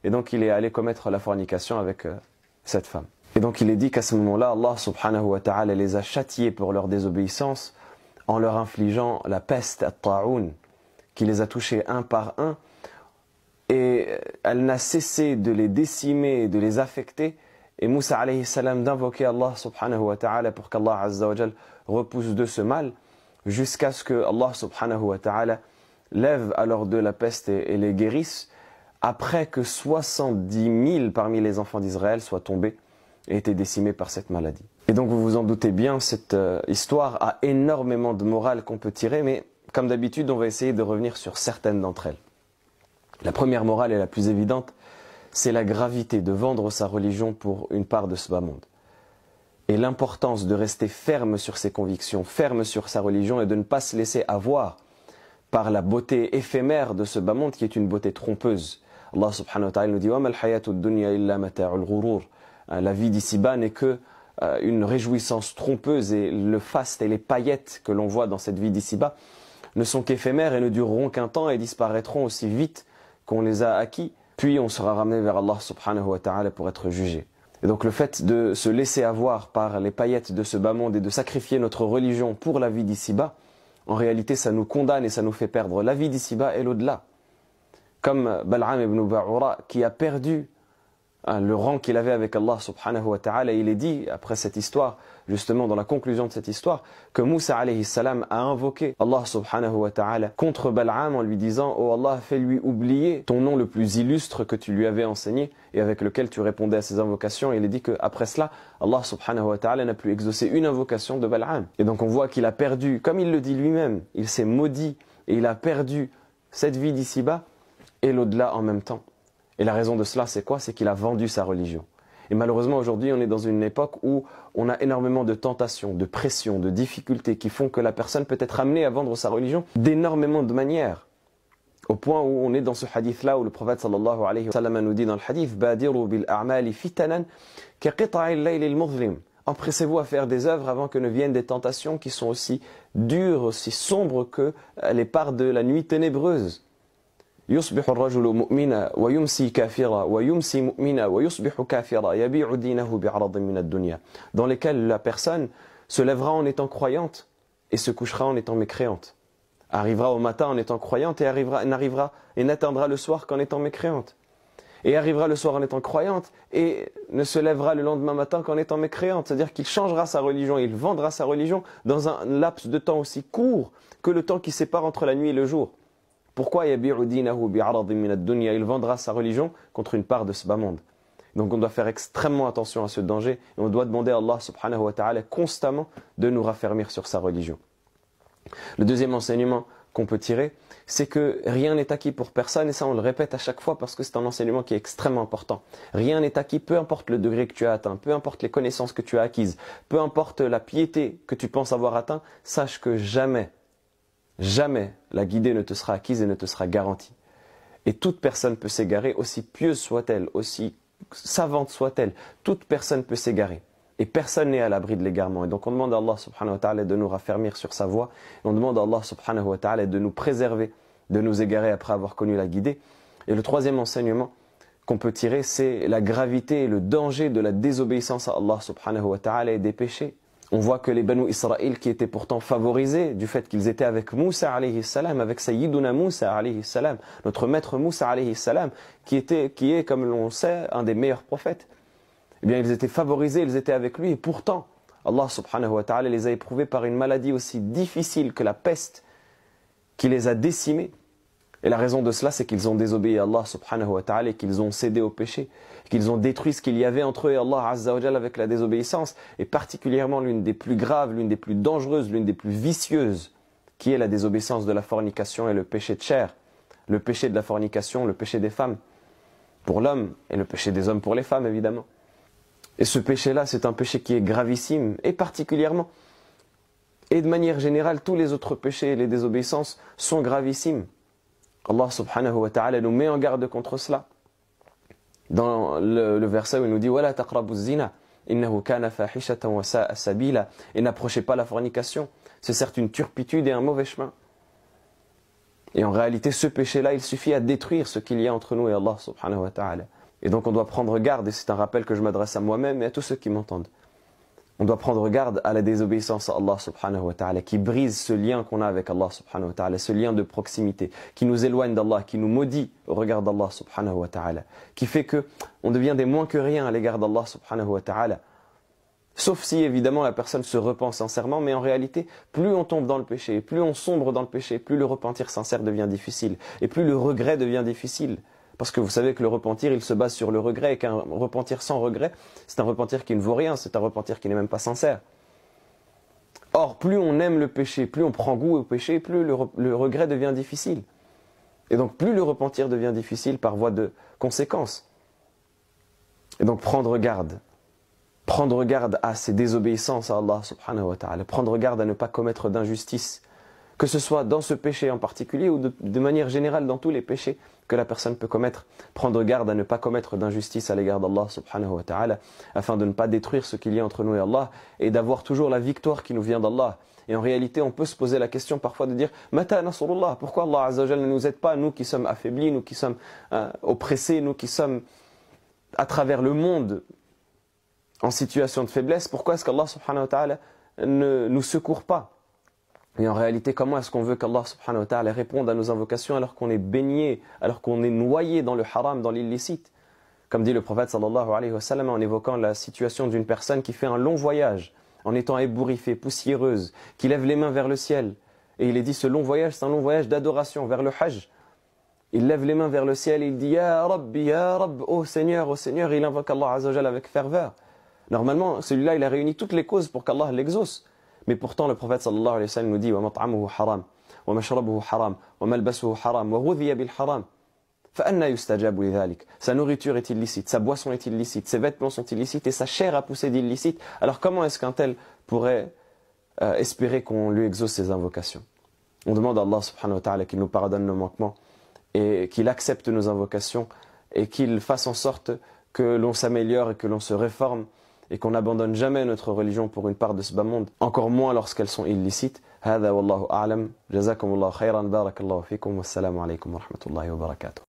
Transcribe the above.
et donc il est allé commettre la fornication avec cette femme. Et donc il est dit qu'à ce moment-là, Allah subhanahu wa ta'ala les a châtiés pour leur désobéissance en leur infligeant la peste, at-ta'oun, qui les a touchés un par un, et elle n'a cessé de les décimer, de les affecter, et Moussa alayhi salam d'invoquer Allah subhanahu wa ta'ala pour qu'Allah azza wa jal repousse de ce mal, jusqu'à ce que Allah subhanahu wa ta'ala lève alors de la peste et les guérisse, après que 70 000 parmi les enfants d'Israël soient tombés et étaient décimés par cette maladie. Et donc vous vous en doutez bien, cette histoire a énormément de morale qu'on peut tirer, mais comme d'habitude, on va essayer de revenir sur certaines d'entre elles. La première morale et la plus évidente, c'est la gravité de vendre sa religion pour une part de ce bas monde. Et l'importance de rester ferme sur ses convictions, ferme sur sa religion et de ne pas se laisser avoir par la beauté éphémère de ce bas monde qui est une beauté trompeuse. Allah subhanahu wa ta'ala nous dit « Wa mal hayatud dunya illa mata'ul ghurur » La vie d'ici-bas n'est que une réjouissance trompeuse, et le faste et les paillettes que l'on voit dans cette vie d'ici-bas ne sont qu'éphémères et ne dureront qu'un temps et disparaîtront aussi vite qu'on les a acquis, puis on sera ramené vers Allah subhanahu wa ta'ala pour être jugé. Et donc le fait de se laisser avoir par les paillettes de ce bas monde et de sacrifier notre religion pour la vie d'ici-bas, en réalité ça nous condamne et ça nous fait perdre la vie d'ici-bas et l'au-delà. Comme Bal'am ibn Ba'ura qui a perdu le rang qu'il avait avec Allah subhanahu wa ta'ala, il est dit, après cette histoire, justement dans la conclusion de cette histoire, que Moussa alayhi salam a invoqué Allah subhanahu wa ta'ala contre Bal'am en lui disant « Oh Allah, fais-lui oublier ton nom le plus illustre que tu lui avais enseigné et avec lequel tu répondais à ses invocations. » Et il est dit qu'après cela, Allah subhanahu wa ta'ala n'a plus exaucé une invocation de Bal'am. Et donc on voit qu'il a perdu, comme il le dit lui-même, il s'est maudit et il a perdu cette vie d'ici-bas et l'au-delà en même temps. Et la raison de cela, c'est quoi? C'est qu'il a vendu sa religion. Et malheureusement, aujourd'hui, on est dans une époque où on a énormément de tentations, de pressions, de difficultés qui font que la personne peut être amenée à vendre sa religion d'énormément de manières. Au point où on est dans ce hadith-là où le prophète sallallahu alayhi wa sallam nous dit dans le hadith « Badiru bil a'mali fitanan ka qita'il layli al-muzlim » Empressez-vous à faire des œuvres avant que ne viennent des tentations qui sont aussi dures, aussi sombres que les parts de la nuit ténébreuse. يصبح الرجل مؤمنا ويمسي كافرا ويمسي مؤمنا ويصبح كافرا يبيع دينه بعرض من الدنيا, dans lesquels la personne se lèvera en étant croyante et se couchera en étant mécréante, arrivera au matin en étant croyante et n'atteindra le soir qu'en étant mécréante, et arrivera le soir en étant croyante et ne se lèvera le lendemain matin qu'en étant mécréante. C'est-à-dire qu'il changera sa religion, il vendra sa religion dans un laps de temps aussi court que le temps qui sépare entre la nuit et le jour. Pourquoi il vendra sa religion contre une part de ce bas monde? Donc on doit faire extrêmement attention à ce danger et on doit demander à Allah subhanahu wa ta'ala constamment de nous raffermir sur sa religion. Le deuxième enseignement qu'on peut tirer, c'est que rien n'est acquis pour personne, et ça on le répète à chaque fois parce que c'est un enseignement qui est extrêmement important. Rien n'est acquis, peu importe le degré que tu as atteint, peu importe les connaissances que tu as acquises, peu importe la piété que tu penses avoir atteint, sache que jamais la guidée ne te sera acquise et ne te sera garantie. Et toute personne peut s'égarer, aussi pieuse soit-elle, aussi savante soit-elle, toute personne peut s'égarer. Et personne n'est à l'abri de l'égarement. Et donc on demande à Allah subhanahu wa ta'ala de nous raffermir sur sa voie. Et on demande à Allah subhanahu wa ta'ala de nous préserver, de nous égarer après avoir connu la guidée. Et le troisième enseignement qu'on peut tirer, c'est la gravité et le danger de la désobéissance à Allah subhanahu wa ta'ala et des péchés. On voit que les Banu Israël, qui étaient pourtant favorisés du fait qu'ils étaient avec Moussa alayhi salam, avec Sayyiduna Moussa alayhi salam, notre maître Moussa alayhi salam, qui est, comme l'on sait, un des meilleurs prophètes. Eh bien, ils étaient favorisés, ils étaient avec lui, et pourtant, Allah subhanahu wa ta'ala les a éprouvés par une maladie aussi difficile que la peste, qui les a décimés. Et la raison de cela, c'est qu'ils ont désobéi à Allah subhanahu wa ta'ala et qu'ils ont cédé au péché, qu'ils ont détruit ce qu'il y avait entre eux et Allah azza wa jalla avec la désobéissance, et particulièrement l'une des plus graves, l'une des plus dangereuses, l'une des plus vicieuses, qui est la désobéissance de la fornication et le péché de chair, le péché de la fornication, le péché des femmes pour l'homme et le péché des hommes pour les femmes évidemment. Et ce péché-là, c'est un péché qui est gravissime, et particulièrement, et de manière générale, tous les autres péchés et les désobéissances sont gravissimes. Allah subhanahu wa ta'ala nous met en garde contre cela. Dans le verset où il nous dit وَلَا تَقْرَبُوا الزِّنَا إِنَّهُ كَانَ فَاحِشَةً وَسَاءَ سَبِيلًا, et n'approchez pas la fornication, c'est certes une turpitude et un mauvais chemin. Et en réalité, ce péché-là, il suffit à détruire ce qu'il y a entre nous et Allah subhanahu wa ta'ala. Et donc on doit prendre garde, et c'est un rappel que je m'adresse à moi-même et à tous ceux qui m'entendent. On doit prendre garde à la désobéissance à Allah subhanahu wa ta'ala, qui brise ce lien qu'on a avec Allah subhanahu wa ta'ala, ce lien de proximité, qui nous éloigne d'Allah, qui nous maudit au regard d'Allah subhanahu wa ta'ala, qui fait que on devient des moins que rien à l'égard d'Allah subhanahu wa ta'ala. Sauf si évidemment la personne se repent sincèrement, mais en réalité, plus on tombe dans le péché, plus on sombre dans le péché, plus le repentir sincère devient difficile, et plus le regret devient difficile. Parce que vous savez que le repentir, il se base sur le regret, et qu'un repentir sans regret, c'est un repentir qui ne vaut rien, c'est un repentir qui n'est même pas sincère. Or, plus on aime le péché, plus on prend goût au péché, plus le regret devient difficile. Et donc, plus le repentir devient difficile par voie de conséquence. Et donc, prendre garde à ces désobéissances à Allah subhanahu wa ta'ala, prendre garde à ne pas commettre d'injustice, que ce soit dans ce péché en particulier ou de manière générale dans tous les péchés que la personne peut commettre, prendre garde à ne pas commettre d'injustice à l'égard d'Allah subhanahu wa ta'ala, afin de ne pas détruire ce qu'il y a entre nous et Allah, et d'avoir toujours la victoire qui nous vient d'Allah. Et en réalité, on peut se poser la question parfois de dire « Mata nasrullah » pourquoi Allah azza wa jalla ne nous aide pas, nous qui sommes affaiblis, nous qui sommes oppressés, nous qui sommes à travers le monde en situation de faiblesse, pourquoi est-ce qu'Allah subhanahu wa ta'ala ne nous secourt pas? Et en réalité, comment est-ce qu'on veut qu'Allah subhanahu wa ta'ala réponde à nos invocations alors qu'on est baigné, alors qu'on est noyé dans le haram, dans l'illicite? Comme dit le prophète sallallahu alayhi wa sallam en évoquant la situation d'une personne qui fait un long voyage, en étant ébouriffée, poussiéreuse, qui lève les mains vers le ciel. Et il est dit, ce long voyage, c'est un long voyage d'adoration vers le hajj. Il lève les mains vers le ciel et il dit, Ya Rabb, oh Seigneur, et il invoque Allah azza wa jalla avec ferveur. Normalement, celui-là, il a réuni toutes les causes pour qu'Allah l'exauce. Mais pourtant, le prophète sallallahu alayhi wa sallam nous dit « Wa mat'amuhu haram, wa mashrabuhu haram, wa malbasuhu haram, wa ghudhiya bil haram. Fa anna yustajabu lidhalik » Sa nourriture est illicite, sa boisson est illicite, ses vêtements sont illicites et sa chair a poussé d'illicite. Alors comment est-ce qu'un tel pourrait espérer qu'on lui exauce ses invocations? On demande à Allah subhanahu wa ta'ala qu'il nous pardonne nos manquements et qu'il accepte nos invocations et qu'il fasse en sorte que l'on s'améliore et que l'on se réforme et qu'on n'abandonne jamais notre religion pour une part de ce bas monde, encore moins lorsqu'elles sont illicites. هذا والله أعلم. جزاكم الله خيرا. بارك الله فيكم والسلام عليكم ورحمة الله وبركاته.